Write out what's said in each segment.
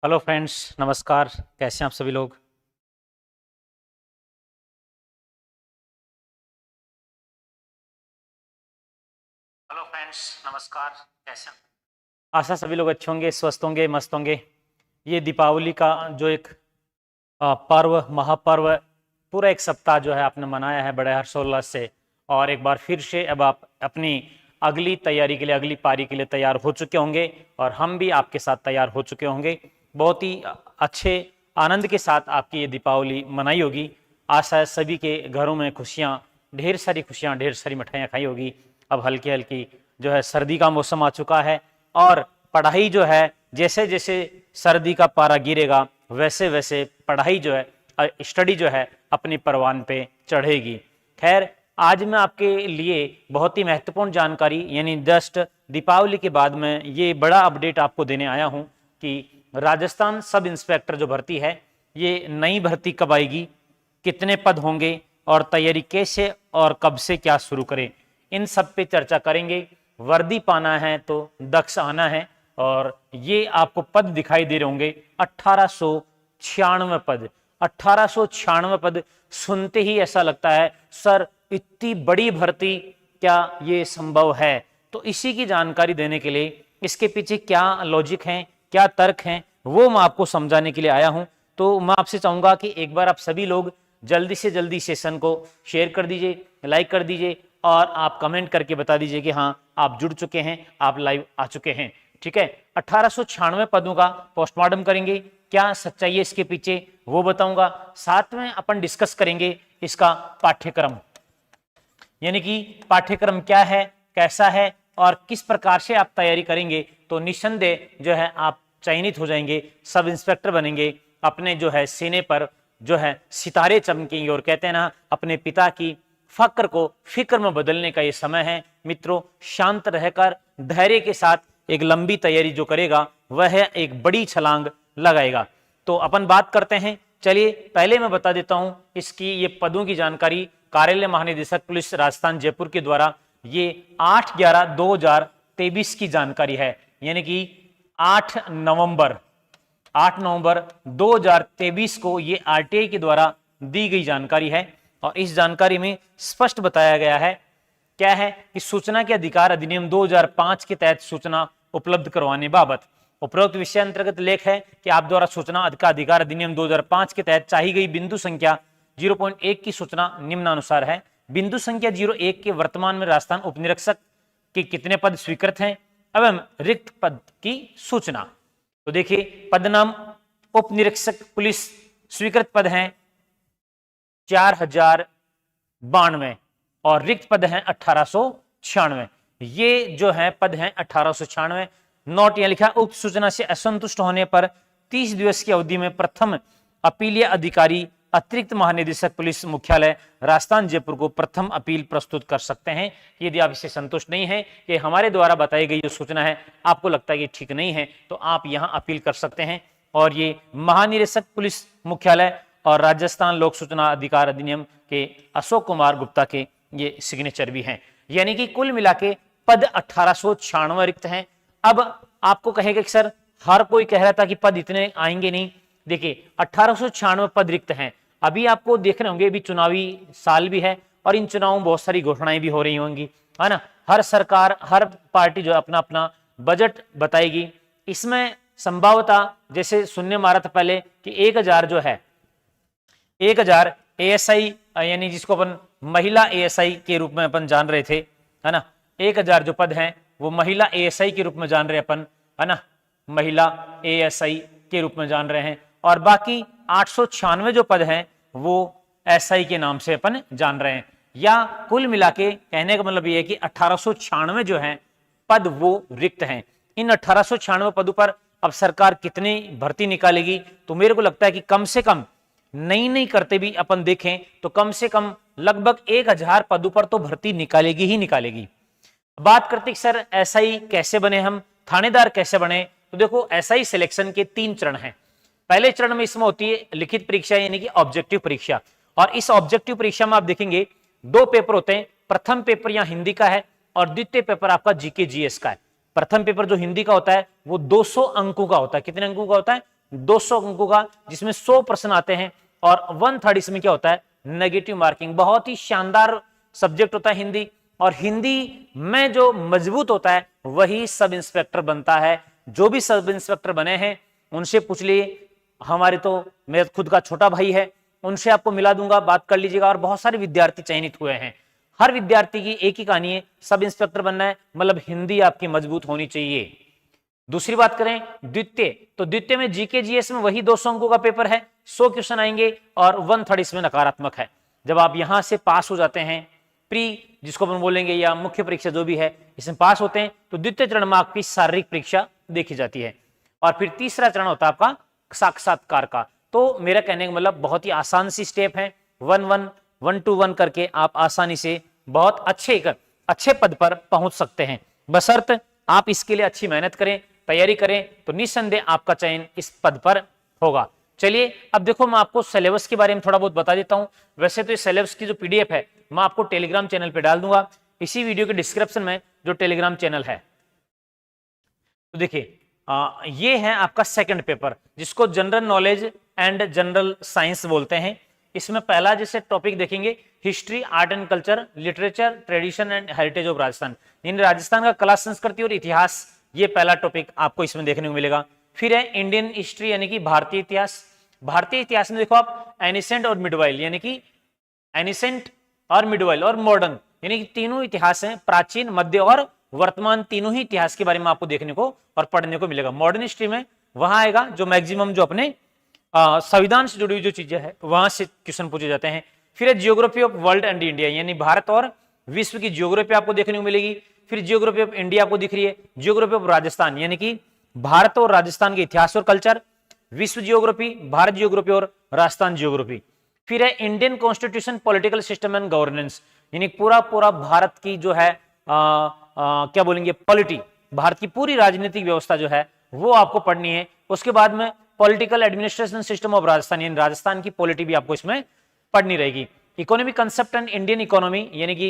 Hello friends, नमस्कार। कैसे हैं आप सभी लोग। हेलो फ्रेंड्स, नमस्कार। कैसे हैं। आशा सभी लोग अच्छे होंगे, स्वस्थ होंगे, मस्त होंगे। ये दीपावली का जो एक पर्व, महापर्व, पूरा एक सप्ताह जो है आपने मनाया है बड़े हर्षोल्लास से। और एक बार फिर से अब आप अपनी अगली तैयारी के लिए, अगली पारी के लिए तैयार हो चुके होंगे और हम भी आपके साथ तैयार हो चुके होंगे। बहुत ही अच्छे आनंद के साथ आपकी ये दीपावली मनाई होगी। आशा है सभी के घरों में खुशियाँ, ढेर सारी खुशियाँ, ढेर सारी मिठाइयाँ खाई होगी। अब हल्की हल्की जो है सर्दी का मौसम आ चुका है और पढ़ाई जो है, जैसे जैसे सर्दी का पारा गिरेगा वैसे वैसे पढ़ाई जो है, स्टडी जो है अपनी परवान पे चढ़ेगी। खैर, आज मैं आपके लिए बहुत ही महत्वपूर्ण जानकारी, यानी जस्ट दीपावली के बाद में ये बड़ा अपडेट आपको देने आया हूं कि राजस्थान सब इंस्पेक्टर जो भर्ती है, ये नई भर्ती कब आएगी, कितने पद होंगे और तैयारी कैसे और कब से क्या शुरू करें, इन सब पे चर्चा करेंगे। वर्दी पाना है तो दक्ष आना है। और ये आपको पद दिखाई दे रहे होंगे 1896 पद। 1896 पद सुनते ही ऐसा लगता है सर इतनी बड़ी भर्ती, क्या ये संभव है। तो इसी की जानकारी देने के लिए, इसके पीछे क्या लॉजिक है, क्या तर्क हैं, वो मैं आपको समझाने के लिए आया हूं। तो मैं आपसे चाहूंगा कि एक बार आप सभी लोग जल्दी से जल्दी सेशन को शेयर कर दीजिए, लाइक कर दीजिए और आप कमेंट करके बता दीजिए कि हाँ आप जुड़ चुके हैं, आप लाइव आ चुके हैं। ठीक है, 1896 पदों का पोस्टमार्टम करेंगे, क्या सच्चाई है इसके पीछे वो बताऊंगा। साथ में अपन डिस्कस करेंगे इसका पाठ्यक्रम, यानी कि पाठ्यक्रम क्या है, कैसा है और किस प्रकार से आप तैयारी करेंगे तो निस्संदेह जो है आप चयनित हो जाएंगे, सब इंस्पेक्टर बनेंगे, अपने जो है सीने पर जो है सितारे चमकेंगे। और कहते हैं ना, अपने पिता की फक्र को फिक्र में बदलने का ये समय है। मित्रों, शांत रहकर धैर्य के साथ एक लंबी तैयारी जो करेगा वह एक बड़ी छलांग लगाएगा। तो अपन बात करते हैं। चलिए पहले मैं बता देता हूं इसकी ये पदों की जानकारी। कार्यालय महानिदेशक पुलिस राजस्थान जयपुर के द्वारा ये 8/11/2023 की जानकारी है, यानी कि 8 नवंबर 2023 को ये आरटीआई के द्वारा दी गई जानकारी है। और इस जानकारी में स्पष्ट बताया गया है, क्या है कि सूचना के अधिकार अधिनियम 2005 के तहत सूचना उपलब्ध करवाने बाबत उपरोक्त विषय अंतर्गत लेख है कि आप द्वारा सूचना का अधिकार अधिनियम 2005 के तहत चाही गई बिंदु संख्या 0.1 की सूचना निम्नानुसार है। बिंदु संख्या 01 के वर्तमान में राजस्थान उपनिरीक्षक के कितने पद स्वीकृत हैं एवं रिक्त पद की सूचना। तो देखिए, पद नाम उपनिरीक्षक पुलिस, स्वीकृत पद हैं 4092 और रिक्त पद हैं 1896। ये जो है पद हैं 1896। नोट यहां लिखा, उक्त सूचना से असंतुष्ट होने पर 30 दिवस की अवधि में प्रथम अपीलीय अधिकारी अतिरिक्त महानिदेशक पुलिस मुख्यालय राजस्थान जयपुर को प्रथम अपील प्रस्तुत कर सकते हैं। यदि आप इससे संतुष्ट नहीं है कि हमारे द्वारा बताई गई जो सूचना है आपको लगता है कि ठीक नहीं है, तो आप यहां अपील कर सकते हैं। और ये महानिदेशक पुलिस मुख्यालय और राजस्थान लोक सूचना अधिकार अधिनियम के अशोक कुमार गुप्ता के ये सिग्नेचर भी हैं। यानी कि कुल मिला के पद 1896 रिक्त हैं। अब आपको कहेगा कि सर हर कोई कह रहा था कि पद इतने आएंगे नहीं। देखिए, 1896 पद रिक्त हैं। अभी आपको देख रहे होंगे, अभी चुनावी साल भी है और इन चुनावों में बहुत सारी घोषणाएं भी हो रही होंगी, है ना। हर सरकार, हर पार्टी जो अपना अपना बजट बताएगी। इसमें संभवतः जैसे सुनने में आ रहा था पहले कि 1000 जो है, 1000 एएसआई, यानी जिसको अपन महिला एएसआई के रूप में अपन जान रहे थे, है ना। 1000 जो पद हैं वो महिला एएसआई के रूप में जान रहे अपन, है ना, महिला एएसआई के रूप में जान रहे हैं। और बाकी 896 जो पद हैं वो एसआई के नाम से अपन जान रहे हैं। या कुल मिला के कहने का मतलब ये है कि 1896 जो है पद वो रिक्त हैं। इन 1896 पदों पर अब सरकार कितनी भर्ती निकालेगी, तो मेरे को लगता है कि कम से कम नई करते भी अपन देखें तो कम से कम लगभग 1000 पदों पर तो भर्ती निकालेगी ही निकालेगी। बात करते सर एसआई कैसे बने, हम थानेदार कैसे बने, तो देखो एसआई सिलेक्शन के 3 चरण हैं। पहले चरण में इसमें होती है लिखित परीक्षा, यानी कि ऑब्जेक्टिव परीक्षा। और इस ऑब्जेक्टिव परीक्षा में आप देखेंगे 2 पेपर होते हैं। प्रथम पेपर यहाँ हिंदी का है और द्वितीय पेपर आपका जीके जीएस का है। प्रथम पेपर जो हिंदी का होता है वो 200 अंकों का होता है। कितने अंकों का होता है? 200 अंकों का, जिसमें 100 प्रश्न आते हैं और 1/3 इसमें क्या होता है, नेगेटिव मार्किंग। बहुत ही शानदार सब्जेक्ट होता है हिंदी, और हिंदी में जो मजबूत होता है वही सब इंस्पेक्टर बनता है। जो भी सब इंस्पेक्टर बने हैं उनसे पूछ लिए, हमारे तो मेरा खुद का छोटा भाई है, उनसे आपको मिला दूंगा, बात कर लीजिएगा। और बहुत सारे विद्यार्थी चयनित हुए हैं। हर विद्यार्थी की एक ही कहानी है, सब इंस्पेक्टर बनना है, मतलब हिंदी आपकी मजबूत होनी चाहिए। दूसरी बात करें द्वितीय, तो द्वितीय में जीके जीएस में वही 200 अंकों का पेपर है, 100 क्वेश्चन आएंगे और 1/3 इसमें नकारात्मक है। जब आप यहां से पास हो जाते हैं, प्री जिसको अपन बोलेंगे या मुख्य परीक्षा जो भी है, इसमें पास होते हैं, तो द्वितीय चरण में आपकी शारीरिक परीक्षा देखी जाती है। और फिर तीसरा चरण होता है आपका साक्षात्कार का। तो मेरा कहने का मतलब बहुत ही आसान सी स्टेप है, 1 to 1 करके आप आसानी से बहुत अच्छे पद पर पहुंच सकते हैं, बशर्ते आप इसके लिए अच्छी मेहनत करें, तैयारी करें, तो निस्संदेह आपका चयन इस पद पर होगा। चलिए अब देखो, मैं आपको सिलेबस के बारे में थोड़ा बहुत बता देता हूं। वैसे तो इस सिलेबस की जो पीडीएफ है मैं आपको टेलीग्राम चैनल पे डाल दूंगा, इसी वीडियो के डिस्क्रिप्शन में जो टेलीग्राम चैनल है। तो देखिए ये है आपका सेकंड पेपर, जिसको general knowledge and general science बोलते हैं। इसमें पहला जैसे टॉपिक देखेंगे, history, art and culture, literature, tradition and heritage of Rajasthan, यानी राजस्थान का कला, संस्कृति और इतिहास, ये पहला टॉपिक आपको इसमें देखने को मिलेगा। फिर है इंडियन हिस्ट्री यानी कि भारतीय इतिहास। भारतीय इतिहास में देखो आप एनिसेंट और मिडवाइल, यानी कि एनिसेंट और मिडवाइल और मॉडर्न, यानी कि तीनों इतिहास हैं, प्राचीन, मध्य और वर्तमान, तीनों ही इतिहास के बारे में आपको देखने को और पढ़ने को मिलेगा। मॉडर्न हिस्ट्री में वहां आएगा जो मैक्सिमम जो अपने संविधान से जुड़ी हुई जो चीजें हैं वहां से क्वेश्चन पूछे जाते हैं। फिर है geography of world and India, यानी भारत और विश्व की जियोग्राफी आपको देखने को मिलेगी। फिर जियोग्राफी ऑफ इंडिया आपको दिख रही है, जियोग्राफी ऑफ राजस्थान, यानी कि भारत और राजस्थान के इतिहास और कल्चर, विश्व जियोग्राफी, भारत जियोग्राफी और राजस्थान जियोग्राफी। फिर है Indian constitution, political system and governance, यानी पूरा भारत की जो है क्या बोलेंगे पॉलिटी, भारत की पूरी राजनीतिक व्यवस्था जो है वो आपको पढ़नी है। उसके बाद में political administration system of Rajasthan, यानी राजस्थान की पॉलिटी भी आपको इसमें पढ़नी रहेगी। Economic concept and Indian economy, यानी कि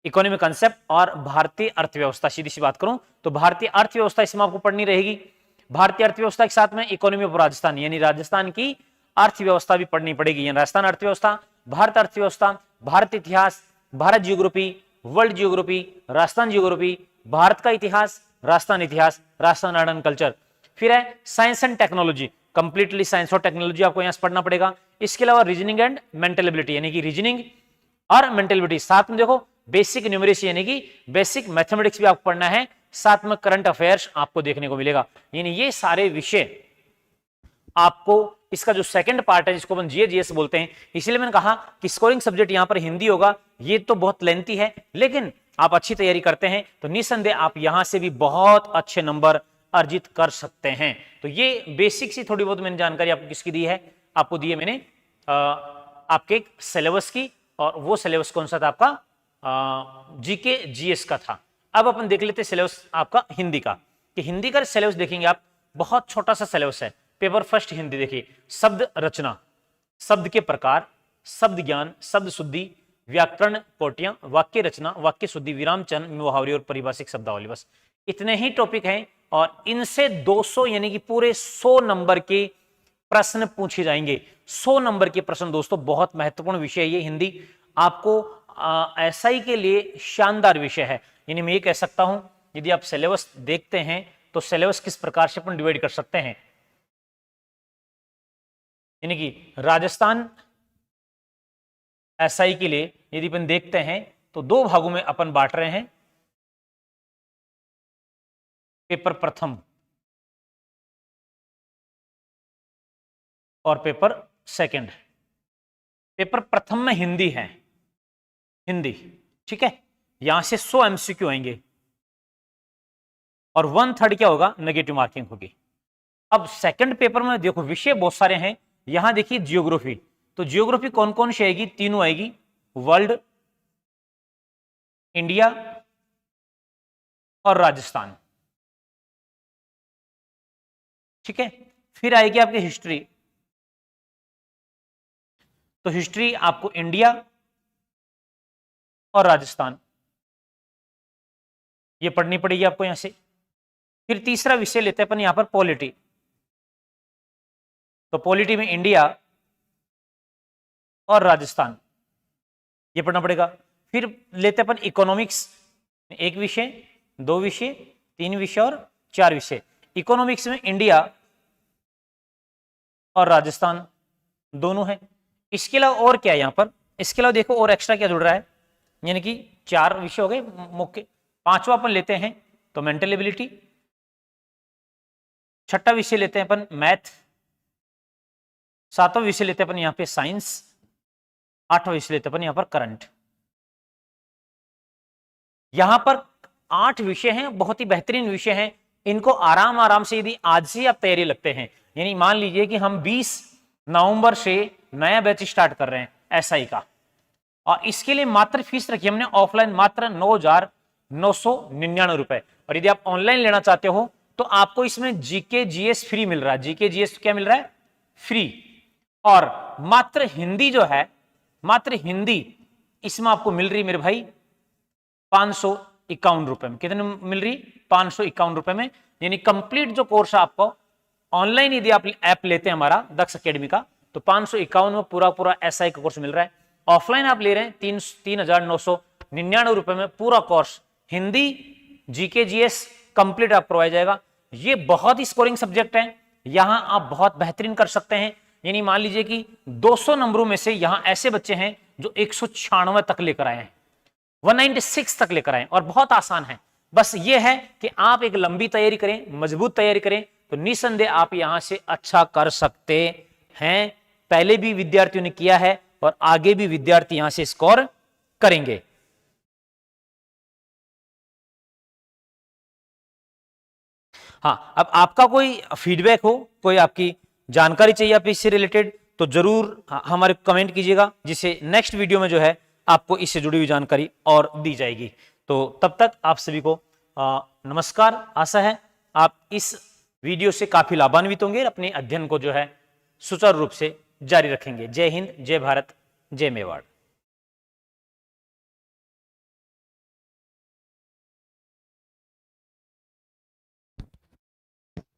इकोनॉमिक कंसेप्ट और भारतीय अर्थव्यवस्था। सीधी सी बात करूं तो भारतीय अर्थव्यवस्था इसमें आपको पढ़नी रहेगी। भारतीय अर्थव्यवस्था के साथ में इकोनॉमी ऑफ राजस्थान, यानी राजस्थान की अर्थव्यवस्था भी पढ़नी पड़ेगी, यानी राजस्थान अर्थव्यवस्था, भारत अर्थव्यवस्था, भारत इतिहास, Bharat geography, world geography, Rajasthan geography, Bharat का इतिहास, राजस्थान आर्ट एंड कल्चर। फिर है science and technology, completely science और टेक्नोलॉजी आपको यहां से पढ़ना पड़ेगा। इसके अलावा रीजनिंग एंड मेंटल एबिलिटी, यानी कि रीजनिंग और मेंटल एबिलिटी। साथ में देखो बेसिक न्यूमरेसी, यानी कि बेसिक मैथमेटिक्स भी आपको पढ़ना है। साथ में करंट अफेयर्स आपको देखने को मिलेगा, यानी ये सारे विषय आपको, इसका जो सेकंड पार्ट है जिसको अपन जीएस बोलते हैं, इसलिए मैंने कहा कि स्कोरिंग सब्जेक्ट यहां पर हिंदी होगा। ये तो बहुत लेंथी है, लेकिन आप अच्छी तैयारी करते हैं तो निसंदेह आप यहां से भी बहुत अच्छे नंबर अर्जित कर सकते हैं। तो ये बेसिक सी थोड़ी बहुत मैंने जानकारी आपको किसकी दी है, आपको दी है मैंने आपके सिलेबस की, और वो सिलेबस कौन सा था आपका जीके जीएस का था। अब अपन देख लेते सिलेबस आपका हिंदी का, कि हिंदी का सिलेबस देखेंगे आप, बहुत छोटा सा सिलेबस है। पेपर फर्स्ट हिंदी देखिए, शब्द रचना, शब्द के प्रकार, शब्द ज्ञान, शब्द शुद्धि, व्याकरण कोटियां, वाक्य रचना, वाक्य शुद्धि, विराम चिन्ह, मुहावरे और परिभाषिक शब्दावली। बस इतने ही टॉपिक हैं और इनसे 200 यानी कि पूरे 100 नंबर के प्रश्न पूछे जाएंगे। 100 नंबर के प्रश्न दोस्तों, बहुत महत्वपूर्ण विषय है ये हिंदी। आपको एसआई के लिए शानदार विषय है। यानी मैं ये कह सकता हूं, यदि आप सिलेबस देखते हैं तो सिलेबस किस प्रकार से अपन डिवाइड कर सकते हैं, यानी कि राजस्थान एसआई के लिए यदि अपन देखते हैं तो 2 भागों में अपन बांट रहे हैं। पेपर प्रथम और पेपर सेकंड। पेपर प्रथम में हिंदी है, हिंदी, ठीक है, यहां से 100 एमसीक्यू आएंगे और 1/3 क्या होगा, नेगेटिव मार्किंग होगी। अब सेकंड पेपर में देखो विषय बहुत सारे हैं। यहां देखिए जियोग्राफी, तो जियोग्राफी कौन कौन सी आएगी, तीनों आएगी, वर्ल्ड, इंडिया और राजस्थान, ठीक है। फिर आएगी आपकी हिस्ट्री, तो हिस्ट्री आपको इंडिया और राजस्थान ये पढ़नी पड़ेगी आपको यहां से। फिर तीसरा विषय लेते हैं अपन यहां पर पॉलिटी, तो पॉलिटी में इंडिया और राजस्थान ये पढ़ना पड़ेगा। फिर लेते अपन इकोनॉमिक्स, एक विषय, दो विषय, तीन विषय और चार विषय। इकोनॉमिक्स में इंडिया और राजस्थान दोनों है। इसके अलावा और क्या है यहां पर, इसके अलावा देखो और एक्स्ट्रा क्या जुड़ रहा है, यानी कि चार विषय हो गए मुख्य। पांचवा अपन लेते हैं तो मेंटल एबिलिटी, छठा विषय लेते हैं अपन मैथ, सातवां विषय लेते हैं अपन यहां पे साइंस, आठवां विषय लेते हैं अपन यहां पर करंट। यहां पर 8 विषय हैं, बहुत ही बेहतरीन विषय हैं। इनको आराम आराम से यदि आज से आप तैयारी लगते हैं, यानी मान लीजिए कि हम 20 नवंबर से नया बैच स्टार्ट कर रहे हैं एसआई का, और इसके लिए मात्र फीस रखी हमने ऑफलाइन मात्र 9,999 रुपए, और यदि आप ऑनलाइन लेना चाहते हो तो आपको इसमें जीके जीएस फ्री मिल रहा है। जीके जीएस क्या मिल रहा है? फ्री। और मात्र हिंदी जो है, मात्र हिंदी इसमें आपको मिल रही मेरे भाई 551 रुपए में। कितने मिल रही? 551 रुपए में। यानी कंप्लीट जो कोर्स आपको ऑनलाइन यदि आप ऐप लेते हैं हमारा दक्ष एकेडमी का, तो 551 में पूरा पूरा एसआई का कोर्स मिल रहा है। ऑफलाइन आप ले रहे हैं 3,999 रुपए में पूरा course Hindi GK GS complete आपको करवाया जाएगा। ये बहुत ही स्कोरिंग सब्जेक्ट है, यहां आप बहुत बेहतरीन कर सकते हैं। यानी मान लीजिए कि 200 नंबरों में से यहां ऐसे बच्चे हैं जो 196 तक लेकर आए हैं, 196 तक लेकर आए, और बहुत आसान है। बस ये है कि आप एक लंबी तैयारी करें, मजबूत तैयारी करें, तो निसंदेह आप यहां से अच्छा कर सकते हैं। पहले भी विद्यार्थियों ने किया है और आगे भी विद्यार्थी यहां से स्कोर करेंगे। हाँ, अब आपका कोई फीडबैक हो, कोई आपकी जानकारी चाहिए आप इससे रिलेटेड, तो जरूर हमारे कमेंट कीजिएगा, जिसे नेक्स्ट वीडियो में जो है आपको इससे जुड़ी हुई जानकारी और दी जाएगी। तो तब तक आप सभी को नमस्कार। आशा है आप इस वीडियो से काफी लाभान्वित होंगे और अपने अध्ययन को जो है सुचारू रूप से जारी रखेंगे। जय हिंद, जय भारत, जय मेवाड़।